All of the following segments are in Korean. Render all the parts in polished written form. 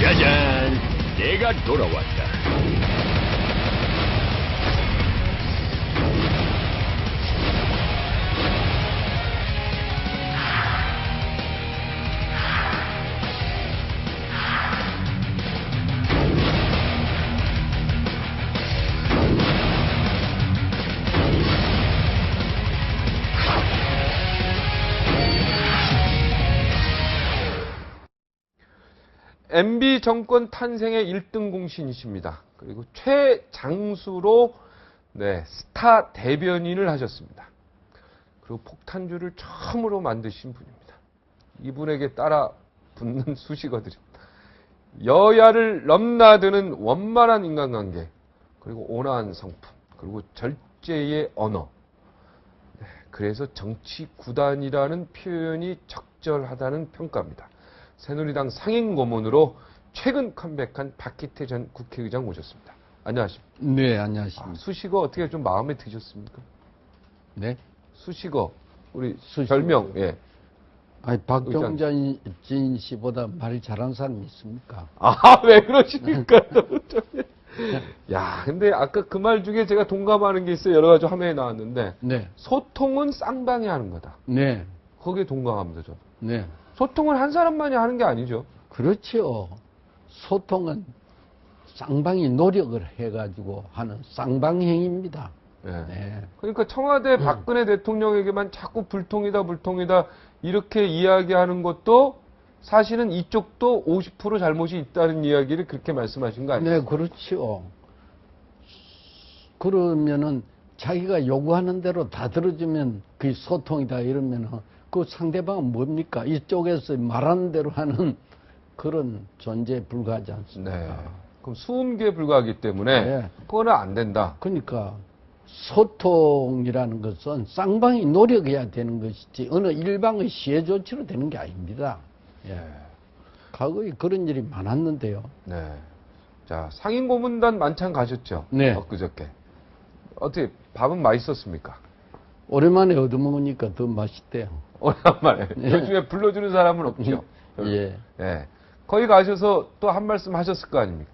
짜잔, 내가 돌아왔다. MB 정권 탄생의 1등 공신이십니다. 그리고 최장수로 스타 대변인을 하셨습니다. 그리고 폭탄주를 처음으로 만드신 분입니다. 이분에게 따라 붙는 수식어들입니다. 여야를 넘나드는 원만한 인간관계, 그리고 온화한 성품, 그리고 절제의 언어. 그래서 정치 구단이라는 표현이 적절하다는 평가입니다. 새누리당 상임고문으로 최근 컴백한 박기태 전 국회의장 모셨습니다. 안녕하십니까? 네, 안녕하십니까. 수식어 어떻게 좀 마음에 드셨습니까? 네? 수식어, 우리 별명, 예. 아니, 박정진 씨보다 말 잘하는 사람이 있습니까? 아, 왜 그러십니까? 야, 근데 아까 그 말 중에 제가 동감하는 게 있어요. 여러 가지 화면에 나왔는데. 네. 소통은 쌍방이 하는 거다. 네. 거기에 동감합니다, 저는. 네. 소통은 한 사람만이 하는 게 아니죠. 그렇죠. 소통은 쌍방이 노력을 해가지고 하는 쌍방행입니다. 네. 네. 그러니까 청와대 박근혜 대통령에게만 자꾸 불통이다, 불통이다, 이렇게 이야기하는 것도 사실은 이쪽도 50% 잘못이 있다는 이야기를 그렇게 말씀하신 거 아니에요? 네, 그렇죠. 그러면은 자기가 요구하는 대로 다 들어주면 그게 소통이다 이러면은 그 상대방은 뭡니까? 이쪽에서 말하는 대로 하는 그런 존재에 불과하지 않습니까? 네. 그럼 수음계에 불과하기 때문에 네. 그거는 안 된다. 그러니까 소통이라는 것은 쌍방이 노력해야 되는 것이지 어느 일방의 시혜 조치로 되는 게 아닙니다. 예. 과거에 그런 일이 많았는데요. 네. 자, 상임고문단 만찬 가셨죠? 네. 엊그저께. 어떻게 밥은 맛있었습니까? 오랜만에 얻어먹으니까 더 맛있대요. 오랜만에. 네. 요즘에 불러주는 사람은 없죠? 예. 예. 거기 가셔서 또 한 말씀 하셨을 거 아닙니까?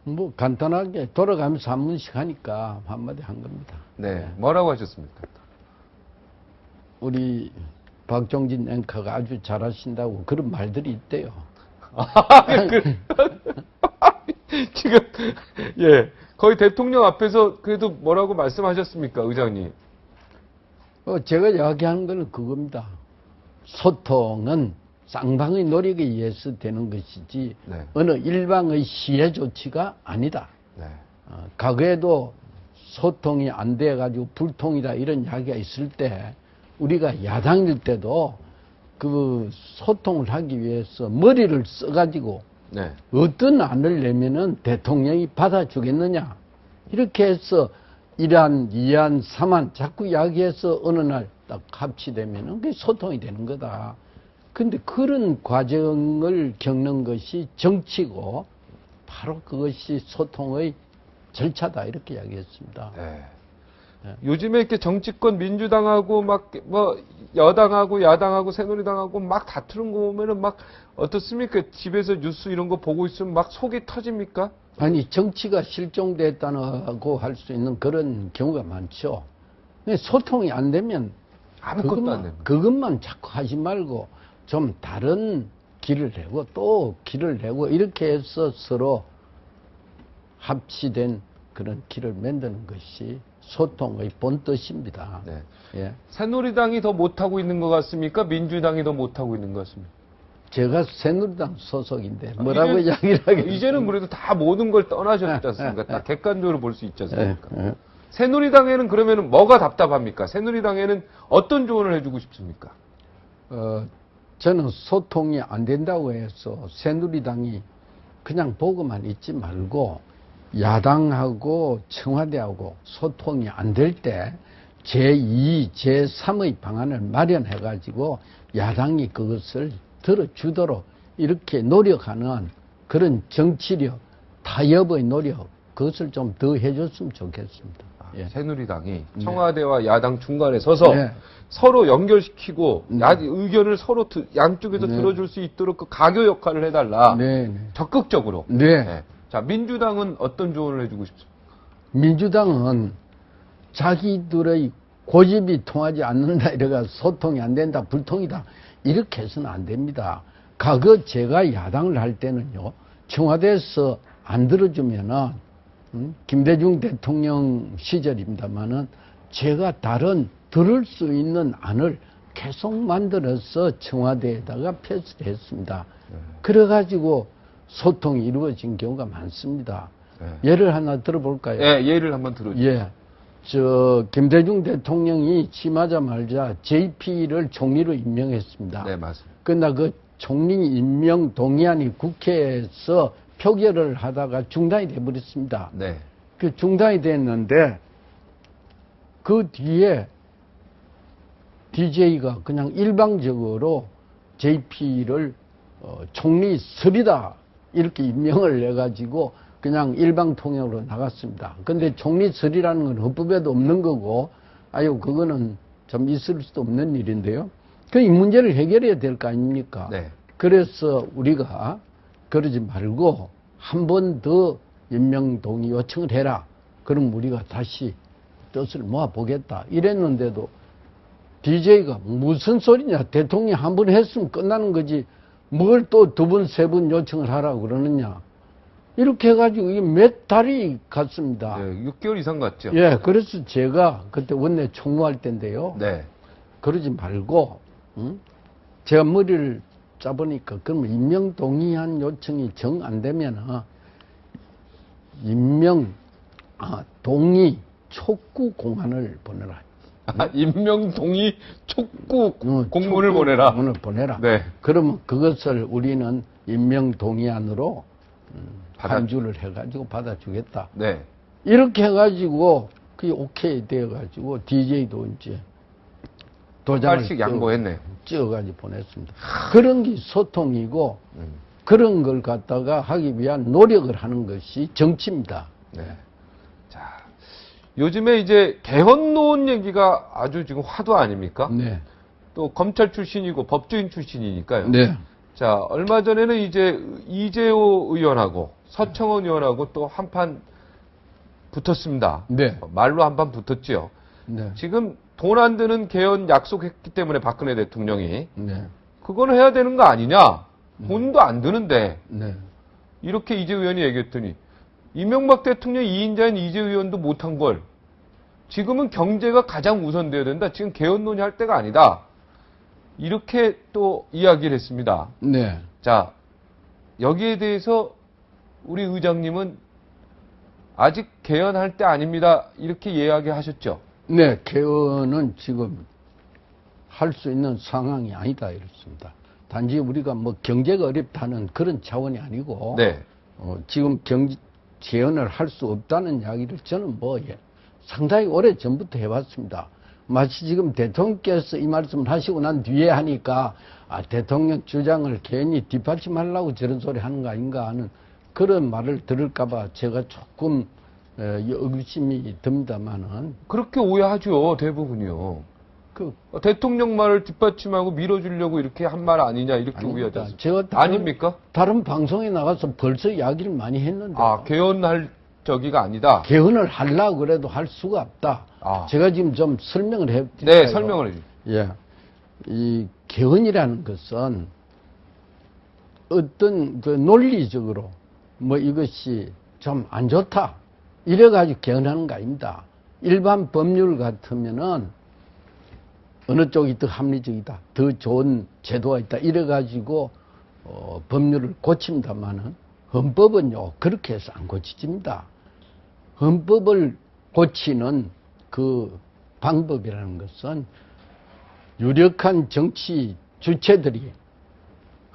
뭐 간단하게 돌아가면서 한 번씩 하니까 한마디 한 겁니다. 네. 뭐라고 하셨습니까? 우리 박정진 앵커가 아주 잘하신다고 그런 말들이 있대요. 지금, 예. 거의 대통령 앞에서 그래도 뭐라고 말씀하셨습니까, 의장님? 제가 이야기하는 거는 그겁니다. 소통은 쌍방의 노력에 의해서 되는 것이지 네. 어느 일방의 시혜 조치가 아니다. 네. 과거에도 소통이 안 돼가지고 불통이다 이런 이야기가 있을 때 우리가 야당일 때도 그 소통을 하기 위해서 머리를 써가지고 네. 어떤 안을 내면은 대통령이 받아주겠느냐 이렇게 해서 1안, 2안, 3안 자꾸 이야기해서 어느 날 딱 합치되면은 그게 소통이 되는 거다. 근데 그런 과정을 겪는 것이 정치고 바로 그것이 소통의 절차다 이렇게 이야기했습니다. 네. 네. 요즘에 이렇게 정치권 민주당하고 막 뭐 여당하고 야당하고 새누리당하고 막 다투는 거 보면은 막 어떻습니까? 집에서 뉴스 이런 거 보고 있으면 막 속이 터집니까? 아니 정치가 실종됐다고 할 수 있는 그런 경우가 많죠. 근데 소통이 안 되면 아무것도 안 됩니다. 그것만 자꾸 하지 말고 좀 다른 길을 내고 또 길을 내고 이렇게 해서 서로 합치된 그런 길을 만드는 것이 소통의 본뜻입니다. 네. 예. 새누리당이 더 못하고 있는 것 같습니까? 민주당이 더 못하고 있는 것 같습니까? 제가 새누리당 소속인데 뭐라고 이야기를 하겠습니까? 이제는 그래도 다 모든 걸 떠나셨지 않습니까? 다 객관적으로 볼 수 있지 않습니까? 예. 새누리당에는 그러면 뭐가 답답합니까? 새누리당에는 어떤 조언을 해주고 싶습니까? 저는 소통이 안 된다고 해서 새누리당이 그냥 보고만 있지 말고 야당하고 청와대하고 소통이 안 될 때 제2, 제3의 방안을 마련해가지고 야당이 그것을 들어주도록 이렇게 노력하는 그런 정치력, 타협의 노력, 그것을 좀 더 해줬으면 좋겠습니다. 예. 새누리당이 청와대와 야당 중간에 서서 네. 서로 연결시키고 네. 의견을 서로 양쪽에서 네. 들어줄 수 있도록 그 가교 역할을 해달라. 네. 적극적으로. 네. 네. 자, 민주당은 어떤 조언을 해주고 싶습니까? 민주당은 자기들의 고집이 통하지 않는다 이래가 소통이 안 된다 불통이다 이렇게 해서는 안 됩니다. 과거 제가 야당을 할 때는요 청와대에서 안 들어주면은 김대중 대통령 시절입니다만은 제가 다른 들을 수 있는 안을 계속 만들어서 청와대에다가 패스를 했습니다. 그래가지고 소통이 이루어진 경우가 많습니다. 예를 하나 들어볼까요? 예, 예를 한번 들어주세요. 예. 김대중 대통령이 취임하자마자 JP를 총리로 임명했습니다. 네, 맞습니다. 그러나 그 총리 임명 동의안이 국회에서 표결을 하다가 중단이 돼버렸습니다. 네. 그 중단이 됐는데 그 뒤에 DJ가 그냥 일방적으로 JP를 총리설이다 이렇게 임명을 해가지고 그냥 일방 통역으로 나갔습니다. 근데 총리설이라는 건 헌법에도 없는 거고, 아유, 그거는 좀 있을 수도 없는 일인데요. 이 문제를 해결해야 될 거 아닙니까? 네. 그래서 우리가 그러지 말고 한 번 더 임명 동의 요청을 해라. 그럼 우리가 다시 뜻을 모아보겠다. 이랬는데도 DJ가 무슨 소리냐. 대통령이 한 번 했으면 끝나는 거지. 뭘 또 두 번, 세 번 요청을 하라고 그러느냐. 이렇게 해가지고 이게 몇 달이 갔습니다. 네, 6개월 이상 갔죠. 예, 그래서 제가 그때 원내 총무할 때인데요. 네. 그러지 말고, 제가 머리를 짜보니까, 그러면 임명 동의안 요청이 정 안 되면은, 동의 촉구 공안을 보내라. 임명 동의 촉구 공문을 보내라. 공문을 보내라. 네. 그러면 그것을 우리는 임명 동의안으로 간주를 해가지고 받아주겠다. 네. 이렇게 해가지고 그게 오케이 되어가지고 DJ도 이제 도장을 빨씩 양보했네요. 찍어가지고 보냈습니다. 그런 게 소통이고 그런 걸 갖다가 하기 위한 노력을 하는 것이 정치입니다. 네. 자, 요즘에 이제 개헌론 얘기가 아주 지금 화두 아닙니까? 네. 또 검찰 출신이고 법조인 출신이니까요. 네. 자, 얼마 전에는 이제 이재호 의원하고 서청원 의원하고 또 한판 붙었습니다. 네. 말로 한판 붙었지요. 네. 지금 돈 안 드는 개헌 약속했기 때문에 박근혜 대통령이 네. 그거는 해야 되는 거 아니냐? 돈도 안 드는데 네. 이렇게 이재호 의원이 얘기했더니 이명박 대통령 2인자인 이재호 의원도 못한 걸 지금은 경제가 가장 우선돼야 된다. 지금 개헌 논의할 때가 아니다. 이렇게 또 이야기를 했습니다. 네. 자, 여기에 대해서 우리 의장님은 아직 개헌할 때 아닙니다. 이렇게 이야기하셨죠. 네. 개헌은 지금 할 수 있는 상황이 아니다 이렇습니다. 단지 우리가 뭐 경제가 어렵다는 그런 차원이 아니고 네. 지금 개헌을 할 수 없다는 이야기를 저는 상당히 오래 전부터 해왔습니다. 마치 지금 대통령께서 이 말씀을 하시고 난 뒤에 하니까 대통령 주장을 괜히 뒷받침하려고 저런 소리 하는 거 아닌가 하는 그런 말을 들을까봐 제가 조금 의구심이 듭니다만은 그렇게 오해하죠. 대부분이요. 대통령 말을 뒷받침하고 밀어주려고 이렇게 한 말 아니냐 이렇게 오해하지 않습니까? 제가 아닙니까? 다른 방송에 나가서 벌써 이야기를 많이 했는데 개헌할 저기가 아니다. 개헌을 하려고 그래도 할 수가 없다. 제가 지금 좀 설명을 해드릴까요? 네, 설명을 해주세요. 예. 이 개헌이라는 것은 어떤 그 논리적으로 이것이 좀 안 좋다. 이래가지고 개헌하는 거 아닙니다. 일반 법률 같으면은 어느 쪽이 더 합리적이다. 더 좋은 제도가 있다. 이래가지고 법률을 고칩니다만은 헌법은요, 그렇게 해서 안 고치집니다. 헌법을 고치는 그 방법이라는 것은 유력한 정치 주체들이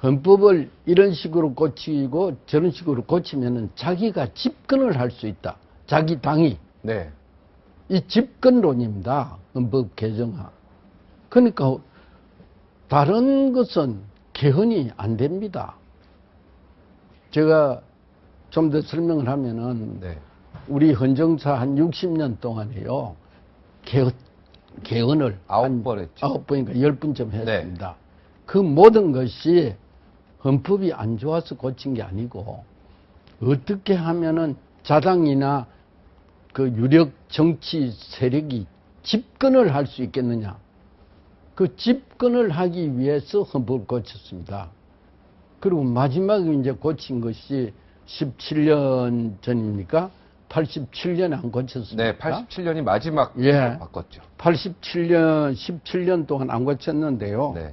헌법을 이런 식으로 고치고 저런 식으로 고치면은 자기가 집권을 할 수 있다. 자기 당이. 네. 이 집권론입니다. 헌법 개정화. 그러니까 다른 것은 개헌이 안 됩니다. 제가 좀 더 설명을 하면은 네. 우리 헌정사 한 60년 동안에요. 개헌을 9번 했죠. 9번인가 10번쯤 했습니다. 그 모든 것이 헌법이 안 좋아서 고친 게 아니고 어떻게 하면은 자당이나 그 유력 정치 세력이 집권을 할 수 있겠느냐. 그 집권을 하기 위해서 헌법을 고쳤습니다. 그리고 마지막에 이제 고친 것이 17년 전입니까? 87년에 안 고쳤습니까? 네, 87년이 마지막 예. 바꿨죠. 17년 동안 안 고쳤는데요. 네.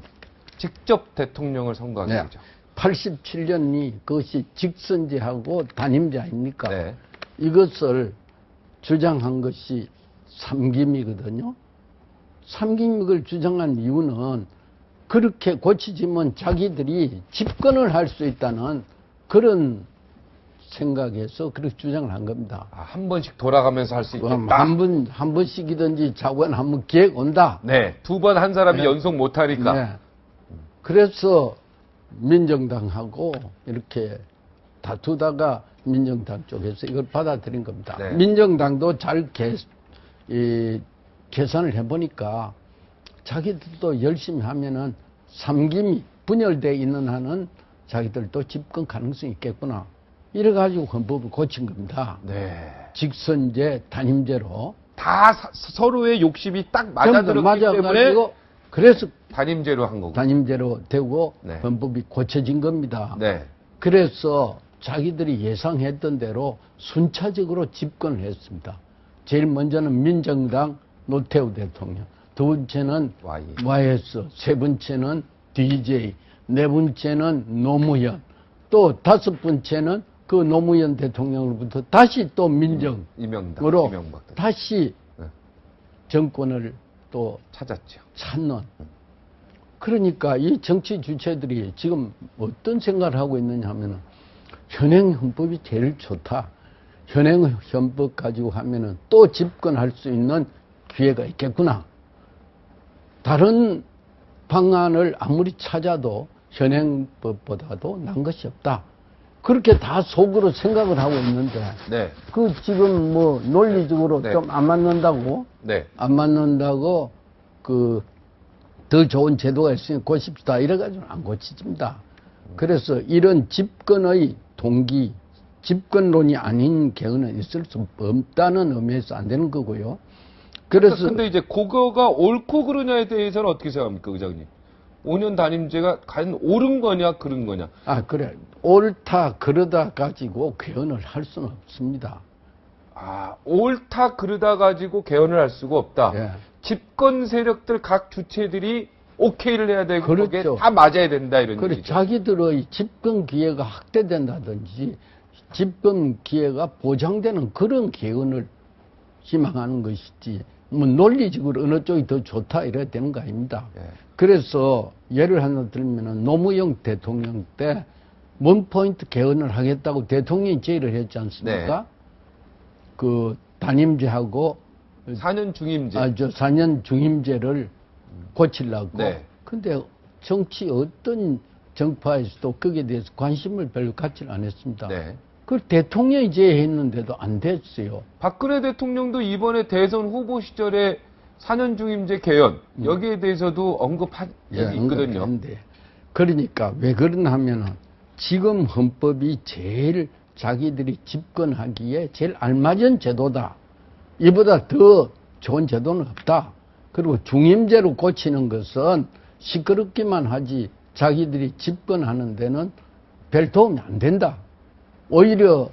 직접 대통령을 선거하게 네. 되죠. 87년이 그것이 직선제하고 단임제 아닙니까? 네. 이것을 주장한 것이 삼김이거든요. 삼김을 주장한 이유는 그렇게 고치지면 자기들이 집권을 할 수 있다는 그런 생각에서 그렇게 주장을 한 겁니다. 아, 한 번씩 돌아가면서 할 수 있겠다. 한 번씩이든지 자고는 한번 기회가 온다. 네. 2번 한 사람이 네. 연속 못하니까. 네. 그래서 민정당하고 이렇게 다투다가 민정당 쪽에서 이걸 받아들인 겁니다. 네. 민정당도 잘 계산을 해보니까 자기들도 열심히 하면은 삼김이 분열되어 있는 한은 자기들도 집권 가능성이 있겠구나. 이래가지고 헌법을 고친 겁니다. 네. 직선제, 단임제로. 다 서로의 욕심이 딱 맞아들었기 때문에 그래서 단임제로 한 거고. 단임제로 되고 네. 헌법이 고쳐진 겁니다. 네. 그래서 자기들이 예상했던 대로 순차적으로 집권을 했습니다. 제일 먼저는 민정당 노태우 대통령, 두 번째는 YS, 세 번째는 DJ, 네 번째는 노무현, 또 다섯 번째는 그 노무현 대통령으로부터 다시 또 민정으로 이명박 다시 네. 정권을 또 찾았죠. 찾는. 그러니까 이 정치 주체들이 지금 어떤 생각을 하고 있느냐 하면은 현행 헌법이 제일 좋다. 현행 헌법 가지고 하면은 또 집권할 수 있는 기회가 있겠구나. 다른 방안을 아무리 찾아도 현행법보다도 난 것이 없다. 그렇게 다 속으로 생각을 하고 있는데, 네. 그 지금 뭐 논리적으로 네. 좀 안 맞는다고, 네. 안 맞는다고 그 더 좋은 제도가 있으니 고칩시다. 이래가지고 안 고치집니다. 그래서 이런 집권의 동기, 집권론이 아닌 개헌은 있을 수 없다는 의미에서 안 되는 거고요. 그래서 근데 이제 그거가 옳고 그르냐에 대해서는 어떻게 생각합니까, 의장님? 5년 단임제가 과연 옳은 거냐, 그른 거냐? 아, 그래. 옳다, 그러다 가지고 개헌을 할 수는 없습니다. 아, 옳다, 그러다 가지고 개헌을 할 수가 없다. 예. 집권 세력들 각 주체들이 오케이를 해야 되고, 그렇죠. 거기에 다 맞아야 된다, 이런 그래, 얘기죠. 자기들의 집권 기회가 확대된다든지, 집권 기회가 보장되는 그런 개헌을 희망하는 것이지, 뭐 논리적으로 어느 쪽이 더 좋다 이래야 되는 거 아닙니다. 예. 그래서 예를 하나 들면은 노무현 대통령 때 원포인트 개헌을 하겠다고 대통령이 제의를 했지 않습니까? 네. 그 단임제하고 4년 중임제. 4년 중임제를 고치려고. 네. 근데 정치 어떤 정파에서도 거기에 대해서 관심을 별로 갖지를 않았습니다. 네. 그걸 대통령이 제의했는데도 안 됐어요. 박근혜 대통령도 이번에 대선 후보 시절에 4년 중임제 개헌, 여기에 대해서도 언급한 적이 있거든요. 언급했는데. 그러니까 왜 그러냐 하면은 지금 헌법이 제일 자기들이 집권하기에 제일 알맞은 제도다. 이보다 더 좋은 제도는 없다. 그리고 중임제로 고치는 것은 시끄럽기만 하지 자기들이 집권하는 데는 별 도움이 안 된다. 오히려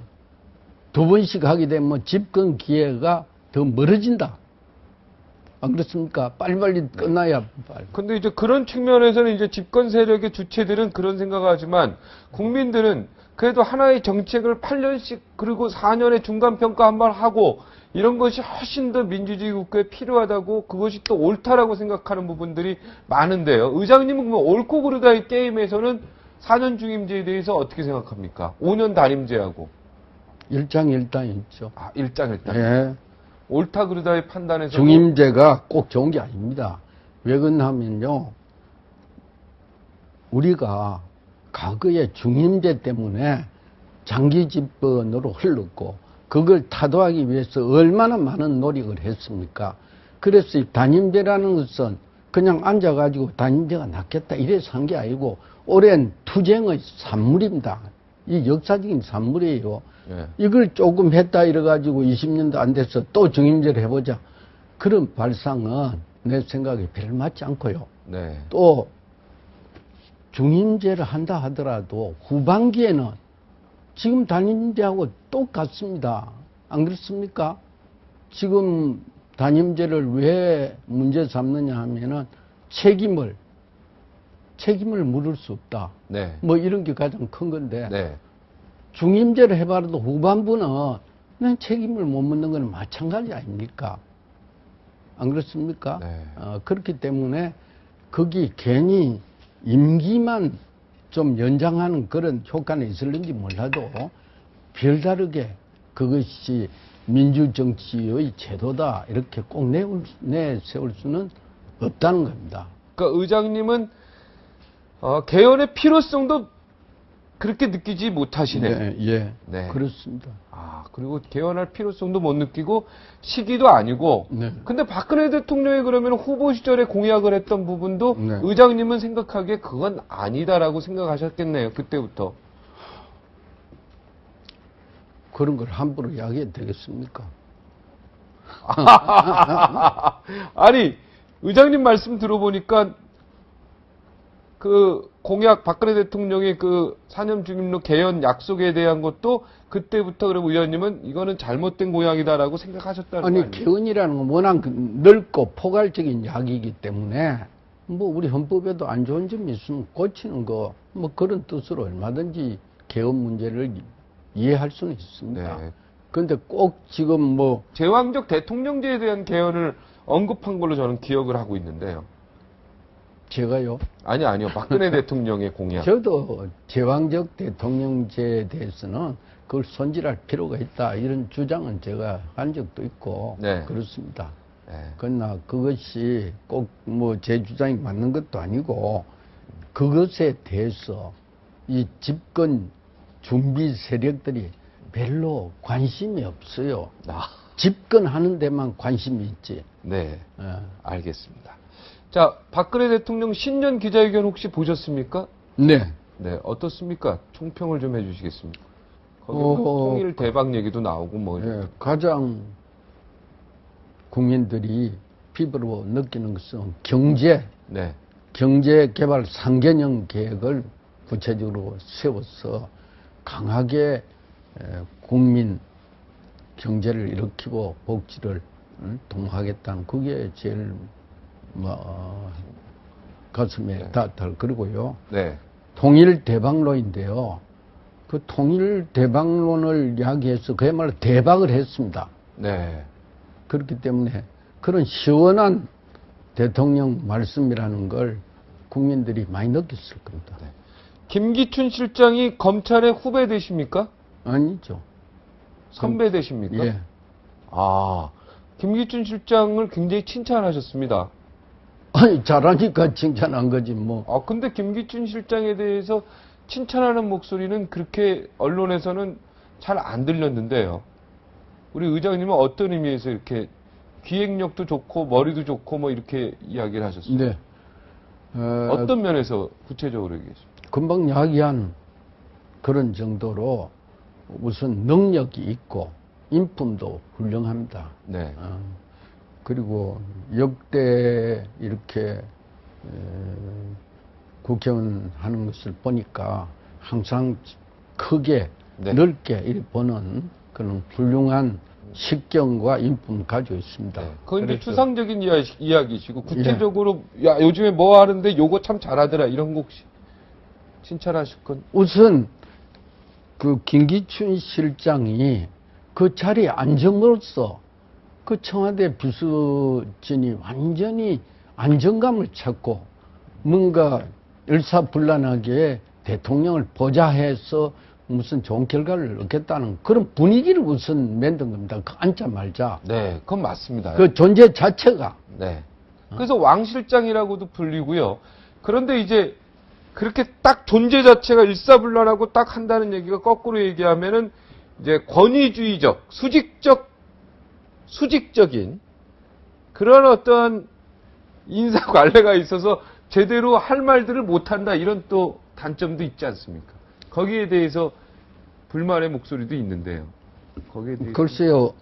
두 번씩 하게 되면 집권 기회가 더 멀어진다. 안 그렇습니까? 빨리빨리 끝나야 빨리. 근데 이제 그런 측면에서는 이제 집권 세력의 주체들은 그런 생각을 하지만 국민들은 그래도 하나의 정책을 8년씩 그리고 4년의 중간평가 한번 하고 이런 것이 훨씬 더 민주주의 국가에 필요하다고 그것이 또 옳다라고 생각하는 부분들이 많은데요. 의장님은 그러면 옳고 그르다의 게임에서는 4년 중임제에 대해서 어떻게 생각합니까? 5년 단임제하고. 일장일단이죠. 아, 일장일단. 예. 옳다 그르다의 판단에서. 중임제가 꼭 좋은 게 아닙니다. 왜 그러냐면요. 우리가 과거에 중임제 때문에 장기 집권으로 흘렀고 그걸 타도하기 위해서 얼마나 많은 노력을 했습니까? 그래서 이 단임제라는 것은 그냥 앉아가지고 단임제가 낫겠다 이래서 한 게 아니고 오랜 투쟁의 산물입니다. 이 역사적인 산물이에요. 예. 이걸 조금 했다 이래가지고 20년도 안 돼서 또 중임제를 해보자. 그런 발상은 내 생각에 별 맞지 않고요. 네. 또 중임제를 한다 하더라도 후반기에는 지금 단임제하고 똑같습니다. 안 그렇습니까? 지금 단임제를 왜 문제 삼느냐 하면은 책임을 물을 수 없다. 네. 뭐 이런 게 가장 큰 건데 네. 중임제를 해봐도 후반부는 난 책임을 못 묻는 건 마찬가지 아닙니까? 안 그렇습니까? 네. 그렇기 때문에 거기 괜히 임기만 좀 연장하는 그런 효과는 있을는지 몰라도 별다르게 그것이 민주정치의 제도다 이렇게 꼭 내세울 수는 없다는 겁니다. 그러니까 의장님은 개헌의 필요성도 그렇게 느끼지 못하시네. 네, 예, 네. 그렇습니다. 그리고 개헌할 필요성도 못 느끼고 시기도 아니고. 네. 근데 박근혜 대통령이 그러면 후보 시절에 공약을 했던 부분도 네. 의장님은 생각하기에 그건 아니다라고 생각하셨겠네요. 그때부터. 그런 걸 함부로 이야기해도 되겠습니까? 아니, 의장님 말씀 들어보니까 그 공약 박근혜 대통령의 그 4년 중임로 개헌 약속에 대한 것도 그때부터 그럼 의원님은 이거는 잘못된 공약이다라고 생각하셨다는 거 아니, 아니에요? 개헌이라는 건 워낙 넓고 포괄적인 이야기이기 때문에 뭐 우리 헌법에도 안 좋은 점이 있으면 고치는 거 뭐 그런 뜻으로 얼마든지 개헌 문제를 이해할 수는 있습니다. 네. 그런데 꼭 지금 뭐 제왕적 대통령제에 대한 개헌을 언급한 걸로 저는 기억을 하고 있는데요. 제가요, 아니요. 박근혜 대통령의 공약. 저도 제왕적 대통령제에 대해서는 그걸 손질할 필요가 있다 이런 주장은 제가 한 적도 있고 네. 그렇습니다. 네. 그러나 그것이 꼭 뭐 제 주장이 맞는 것도 아니고 그것에 대해서 이 집권 준비 세력들이 별로 관심이 없어요. 집권하는 데만 관심이 있지. 네. 예. 알겠습니다. 자, 박근혜 대통령 신년 기자회견 혹시 보셨습니까? 네. 네, 어떻습니까? 총평을 좀 해주시겠습니까? 거기 뭐 통일 대박 얘기도 나오고 뭐. 예, 가장 국민들이 피부로 느끼는 것은 네. 경제개발 3개년 계획을 구체적으로 세워서 강하게 국민 경제를 일으키고 복지를 도모하겠다는 그게 제일 가슴에 네. 닿을 그리고요. 네. 통일 대박론인데요. 그 통일 대박론을 이야기해서 그야말로 대박을 했습니다. 네. 그렇기 때문에 그런 시원한 대통령 말씀이라는 걸 국민들이 많이 느꼈을 겁니다. 네. 김기춘 실장이 검찰의 후배 되십니까? 아니죠. 선배 되십니까? 예. 김기춘 실장을 굉장히 칭찬하셨습니다. 아니, 잘하니까 칭찬한 거지, 뭐. 근데 김기춘 실장에 대해서 칭찬하는 목소리는 그렇게 언론에서는 잘 안 들렸는데요. 우리 의장님은 어떤 의미에서 이렇게 기획력도 좋고 머리도 좋고 뭐 이렇게 이야기를 하셨어요? 네. 어떤 면에서 구체적으로 얘기하십니까? 금방 이야기한 그런 정도로 우선 능력이 있고 인품도 훌륭합니다. 네. 그리고 역대 이렇게 국회의원 하는 것을 보니까 항상 크게 네. 넓게 이렇게 보는 그런 훌륭한 식견과 인품 가지고 있습니다. 네. 그건 이제 그래서 추상적인 이야기시고 구체적으로 야 요즘에 뭐 하는데 요거 참 잘하더라 이런 거 혹시 칭찬하실 건? 우선 그 김기춘 실장이 그 자리에 앉음으로써 그 청와대 비서진이 완전히 안정감을 찾고 뭔가 일사불란하게 대통령을 보좌해서 무슨 좋은 결과를 얻겠다는 그런 분위기를 우선 만든 겁니다. 그 앉자 말자. 네, 그건 맞습니다. 그 존재 자체가. 네. 그래서 왕 실장이라고도 불리고요. 그런데 이제 그렇게 딱 존재 자체가 일사불란하고 딱 한다는 얘기가 거꾸로 얘기하면은 이제 권위주의적, 수직적인 그런 어떤 인사 관례가 있어서 제대로 할 말들을 못한다 이런 또 단점도 있지 않습니까? 거기에 대해서 불만의 목소리도 있는데요. 거기에 대해서 글쎄요,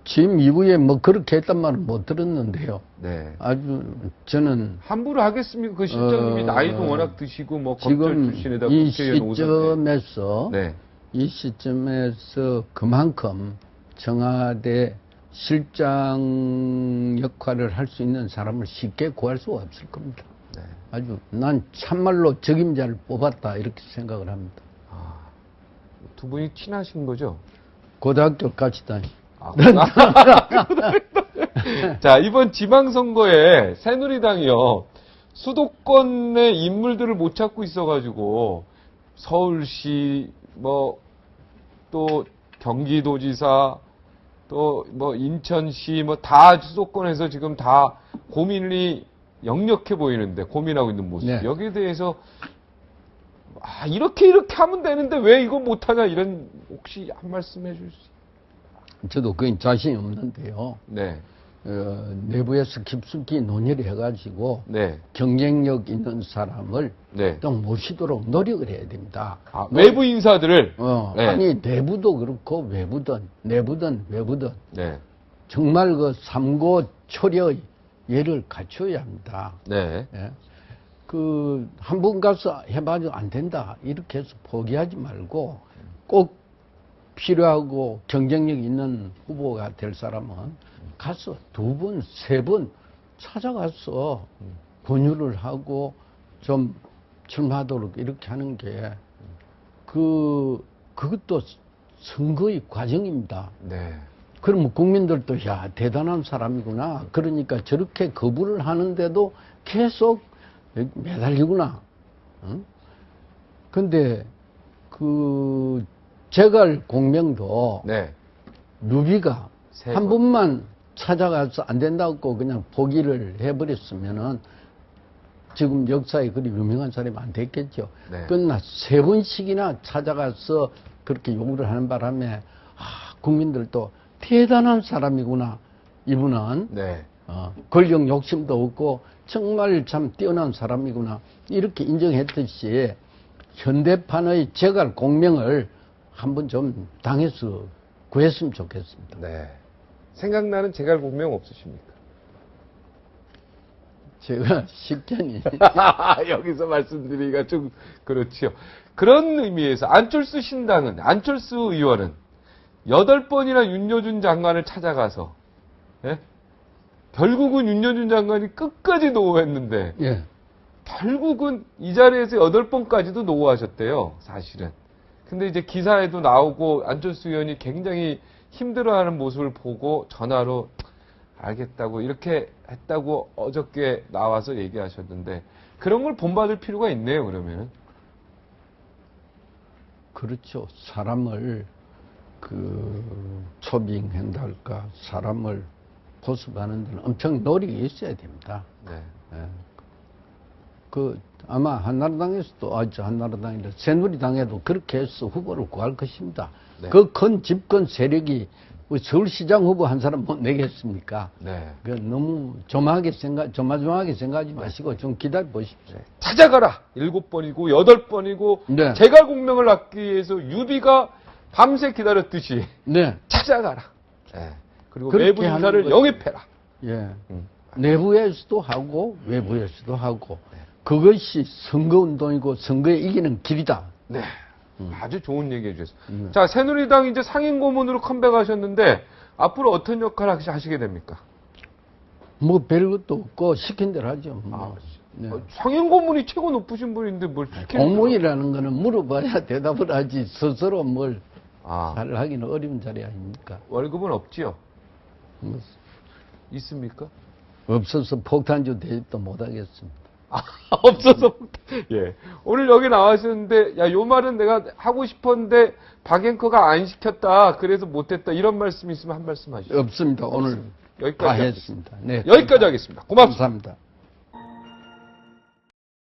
취임 이후에 뭐 그렇게 했단 말은 못 들었는데요. 네. 아주 저는 함부로 하겠습니까? 그 실장님이 나이도 워낙 드시고 뭐 검찰 지금 출신에다 이 국회의원 오셨네. 시점에서 네. 이 시점에서 그만큼 청와대 실장 역할을 할 수 있는 사람을 쉽게 구할 수가 없을 겁니다. 네. 아주 난 참말로 적임자를 뽑았다 이렇게 생각을 합니다. 두 분이 친하신 거죠? 고등학교 같이 다니. 자, 이번 지방선거에 새누리당이요, 수도권의 인물들을 못 찾고 있어가지고, 서울시, 또 경기도지사, 또 인천시, 다 수도권에서 지금 다 고민이 역력해 보이는데, 고민하고 있는 모습. 네. 여기에 대해서, 이렇게 하면 되는데 왜 이거 못하냐, 이런, 혹시 한 말씀 해줄 수 있어요? 저도 그건 자신이 없는데요. 네. 내부에서 깊숙이 논의를 해가지고 네. 경쟁력 있는 사람을 네. 또 모시도록 노력을 해야 됩니다. 외부 인사들을. 네. 아니 내부도 그렇고 내부든 외부든 네. 정말 그 삼고초려의 예를 갖춰야 합니다. 네. 예. 한 번 가서 해봐도 안 된다 이렇게 해서 포기하지 말고 꼭 필요하고 경쟁력 있는 후보가 될 사람은 가서 2번, 3번 찾아가서 권유를 하고 좀 출마하도록 이렇게 하는 게 그것도 선거의 과정입니다. 네. 그러면 국민들도 야 대단한 사람이구나. 그러니까 저렇게 거부를 하는데도 계속 매달리구나. 응? 근데 재갈 공명도 네. 누비가 세 한 번. 번만 찾아가서 안 된다고 그냥 포기를 해버렸으면은 지금 역사에 그리 유명한 사람이 안 됐겠죠. 네. 그러나 3번씩이나 찾아가서 그렇게 요구를 하는 바람에 국민들도 대단한 사람이구나. 이분은 네. 권력 욕심도 없고 정말 참 뛰어난 사람이구나. 이렇게 인정했듯이 현대판의 재갈 공명을 한번 좀 당해서 구했으면 좋겠습니다. 네. 생각나는 재갈 공명 없으십니까? 제가 식견이 여기서 말씀드리기가 좀 그렇지요. 그런 의미에서 안철수 의원은 8번이나 윤여준 장관을 찾아가서 예? 결국은 윤여준 장관이 끝까지 노호했는데 예. 결국은 이 자리에서 8번까지도 노호하셨대요. 사실은. 근데 이제 기사에도 나오고 안철수 의원이 굉장히 힘들어하는 모습을 보고 전화로 알겠다고 이렇게 했다고 어저께 나와서 얘기하셨는데 그런 걸 본받을 필요가 있네요. 그러면은. 그렇죠. 사람을 초빙한다 할까 사람을 보습하는 데는 엄청 노력이 있어야 됩니다. 네. 예. 아마 한나라당에서도 한나라당이라 새누리당에도 그렇게 해서 후보를 구할 것입니다. 네. 그 큰 집권 세력이 서울시장 후보 한 사람 못 내겠습니까? 네. 너무 조마조마하게 생각하지 마시고 좀 기다려 보십시오. 네. 찾아가라. 7번이고 8번이고 네. 재갈 공명을 낳기 위해서 유비가 밤새 기다렸듯이 네. 찾아가라. 네. 그리고 그렇게 외부 하는 인사를 거죠. 영입해라. 예. 내부에서도 하고 외부에서도 하고 그것이 선거운동이고 선거에 이기는 길이다. 네. 아주 좋은 얘기 해주셨습니다. 자, 새누리당 이제 상임고문으로 컴백하셨는데 앞으로 어떤 역할을 하시게 됩니까? 뭐 별것도 없고 시킨 대로 하죠. 네. 상임고문이 최고 높으신 분인데 뭘 시키는 공무원이라는 거는 물어봐야 대답을 하지 스스로 뭘 아, 잘 하기는 어려운 자리 아닙니까? 월급은 없지요? 뭐 있습니까? 없어서 폭탄주 대접도 못 하겠습니다. 없어서. 예. 오늘 여기 나와주셨는데, 야, 요 말은 내가 하고 싶었는데, 박앵커가 안 시켰다. 그래서 못했다. 이런 말씀 있으면 한 말씀 하시죠. 없습니다. 오늘 여기까지 다 하겠습니다. 했습니다. 네. 여기까지 하겠습니다. 고맙습니다. 감사합니다.